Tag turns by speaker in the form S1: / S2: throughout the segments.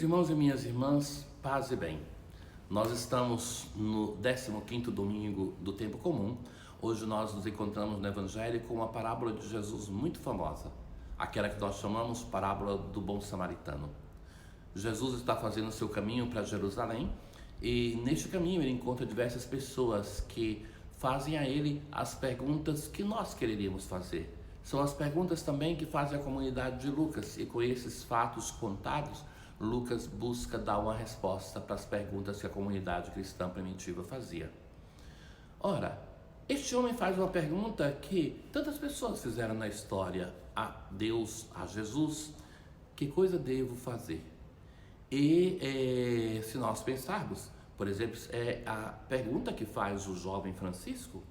S1: Meus irmãos e minhas irmãs, paz e bem. Nós estamos no 15º domingo do tempo comum. Hoje nós nos encontramos no Evangelho com uma parábola de Jesus muito famosa, aquela que nós chamamos parábola do bom samaritano. Jesus está fazendo o seu caminho para Jerusalém e neste caminho ele encontra diversas pessoas que fazem a ele as perguntas que nós quereríamos fazer. São as perguntas também que fazem a comunidade de Lucas, e com esses fatos contados, Lucas busca dar uma resposta para as perguntas que a comunidade cristã primitiva fazia. Ora, este homem faz uma pergunta que tantas pessoas fizeram na história a Deus, a Jesus: que coisa devo fazer? E se nós pensarmos, por exemplo, é a pergunta que faz o jovem Francisco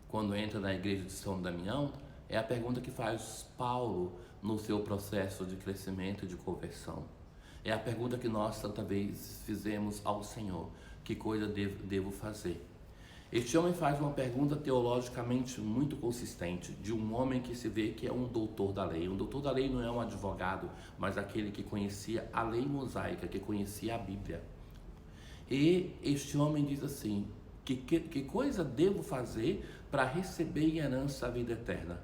S1: quando entra na igreja de São Damião, é a pergunta que faz Paulo no seu processo de crescimento e de conversão. É a pergunta que nós tanta vez fizemos ao Senhor: que coisa devo fazer? Este homem faz uma pergunta teologicamente muito consistente, de um homem que se vê que é um doutor da lei. Um doutor da lei não é um advogado, mas aquele que conhecia a lei mosaica, que conhecia a Bíblia. E este homem diz assim: que coisa devo fazer para receber em herança a vida eterna?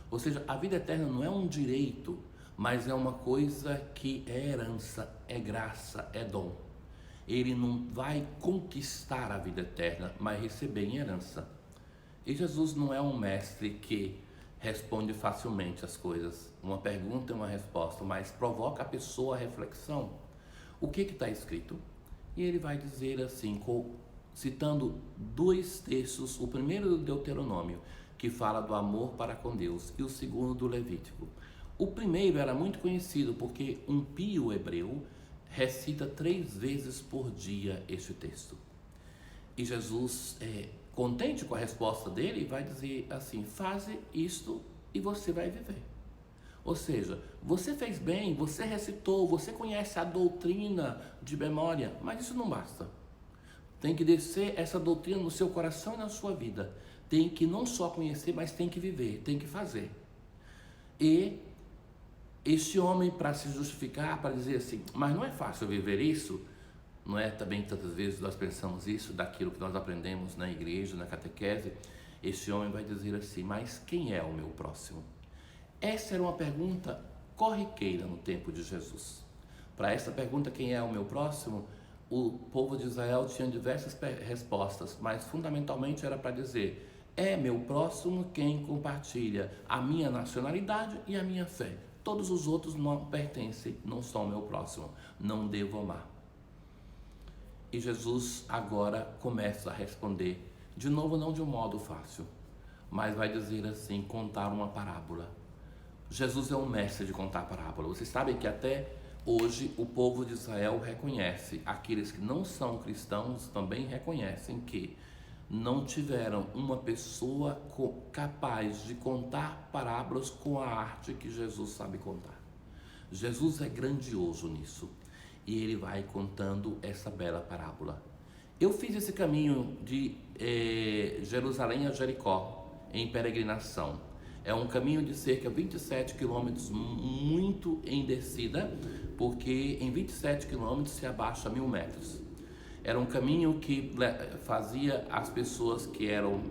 S1: Ou seja, a vida eterna não é um direito, mas é uma coisa que é herança, é graça, é dom. Ele não vai conquistar a vida eterna, mas receber em herança. E Jesus não é um mestre que responde facilmente as coisas. Uma pergunta e uma resposta, mas provoca a pessoa a reflexão. O que está escrito? E ele vai dizer assim, citando dois textos, o primeiro do Deuteronômio, que fala do amor para com Deus, e o segundo do Levítico. O primeiro era muito conhecido porque um pio hebreu recita 3 vezes por dia este texto. E Jesus, contente com a resposta dele, vai dizer assim: faze isto e você vai viver. Ou seja, você fez bem, você recitou, você conhece a doutrina de memória, mas isso não basta. Tem que descer essa doutrina no seu coração e na sua vida. Tem que não só conhecer, mas tem que viver, tem que fazer. E este homem, para se justificar, para dizer assim: mas não é fácil viver isso, não é? Também tantas vezes nós pensamos isso, daquilo que nós aprendemos na igreja, na catequese. Este homem vai dizer assim: mas quem é o meu próximo? Essa era uma pergunta corriqueira no tempo de Jesus. Para essa pergunta, quem é o meu próximo, o povo de Israel tinha diversas respostas, mas fundamentalmente era para dizer: é meu próximo quem compartilha a minha nacionalidade e a minha fé. Todos os outros não pertencem, não são meu próximo, não devo amar. E Jesus agora começa a responder, de novo não de um modo fácil, mas vai dizer assim, contar uma parábola. Jesus é um mestre de contar parábola. Vocês sabem que até hoje o povo de Israel reconhece, aqueles que não são cristãos também reconhecem que não tiveram uma pessoa capaz de contar parábolas com a arte que Jesus sabe contar. Jesus é grandioso nisso e ele vai contando essa bela parábola. Eu fiz esse caminho de Jerusalém a Jericó em peregrinação. É um caminho de cerca de 27 quilômetros, muito em descida, porque em 27 quilômetros se abaixa 1.000 metros. Era um caminho que fazia as pessoas que eram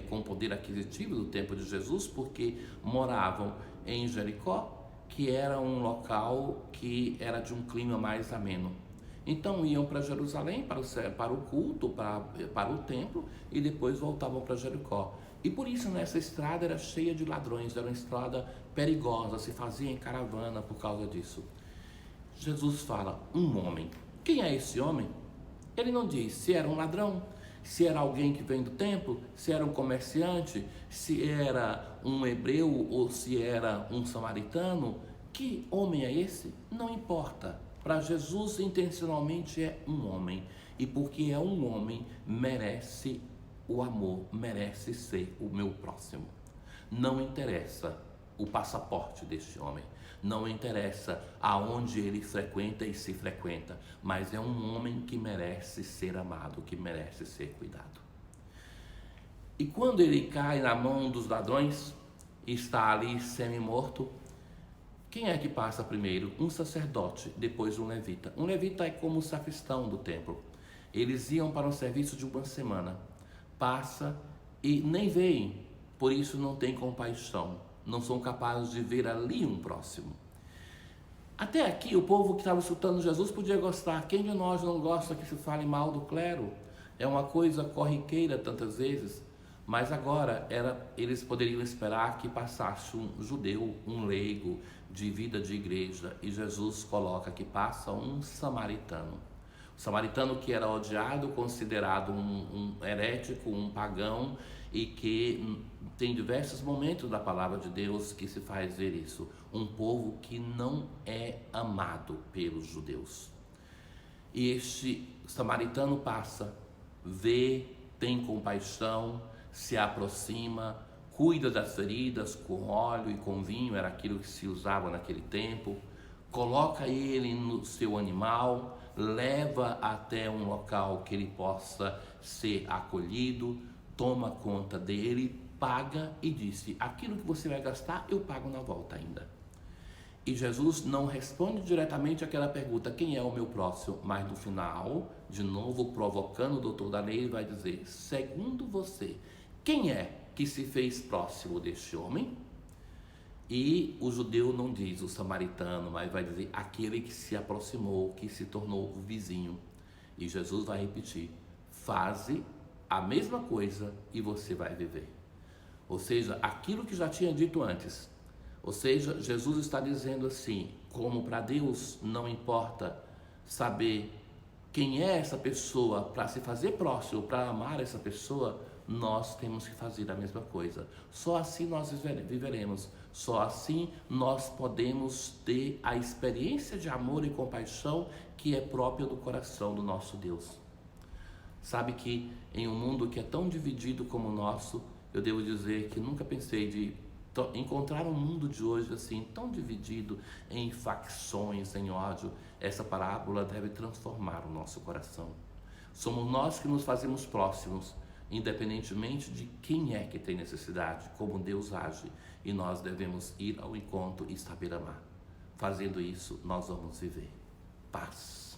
S1: com poder aquisitivo do tempo de Jesus, porque moravam em Jericó, que era um local que era de um clima mais ameno. Então iam para Jerusalém, para o culto, para o templo, e depois voltavam para Jericó. E por isso nessa estrada era cheia de ladrões, era uma estrada perigosa, se fazia em caravana por causa disso. Jesus fala: um homem. Quem é esse homem? Ele não diz se era um ladrão, se era alguém que vem do templo, se era um comerciante, se era um hebreu ou se era um samaritano. Que homem é esse? Não importa. Para Jesus, intencionalmente é um homem. E porque é um homem, merece o amor, merece ser o meu próximo. Não interessa o passaporte deste homem, não interessa aonde ele frequenta e se frequenta, mas é um homem que merece ser amado, que merece ser cuidado. E quando ele cai na mão dos ladrões, está ali semi-morto, Quem é que passa primeiro? Um sacerdote, depois um levita. Um levita é como o sacristão do templo. Eles iam para um serviço de uma semana. Passa e nem veem, por isso não tem compaixão. Não são capazes de ver ali um próximo. Até aqui, o povo que estava escutando Jesus podia gostar. Quem de nós não gosta que se fale mal do clero? É uma coisa corriqueira tantas vezes. Mas agora eles poderiam esperar que passasse um judeu, um leigo, de vida de igreja. E Jesus coloca que passa um samaritano. O samaritano que era odiado, considerado um herético, um pagão, e que tem diversos momentos da palavra de Deus que se faz ver isso. Um povo que não é amado pelos judeus. E este samaritano passa, vê, tem compaixão, se aproxima, cuida das feridas com óleo e com vinho, era aquilo que se usava naquele tempo, coloca ele no seu animal, leva até um local que ele possa ser acolhido, toma conta dele, paga e disse: aquilo que você vai gastar eu pago na volta ainda. E Jesus não responde diretamente aquela pergunta, quem é o meu próximo? Mas no final, de novo provocando o doutor da lei, ele vai dizer, segundo você, quem é que se fez próximo deste homem? E o judeu não diz o samaritano, mas vai dizer aquele que se aproximou, que se tornou o vizinho. E Jesus vai repetir, faze a mesma coisa e você vai viver. Ou seja, aquilo que já tinha dito antes. Ou seja, Jesus está dizendo assim, como para Deus não importa saber quem é essa pessoa para se fazer próximo, para amar essa pessoa, nós temos que fazer a mesma coisa. Só assim nós viveremos, só assim nós podemos ter a experiência de amor e compaixão que é própria do coração do nosso Deus. Sabe que em um mundo que é tão dividido como o nosso, eu devo dizer que nunca pensei de encontrar um mundo de hoje assim, tão dividido em facções, em ódio. Essa parábola deve transformar o nosso coração. Somos nós que nos fazemos próximos, independentemente de quem é que tem necessidade, como Deus age, e nós devemos ir ao encontro e saber amar. Fazendo isso, nós vamos viver paz.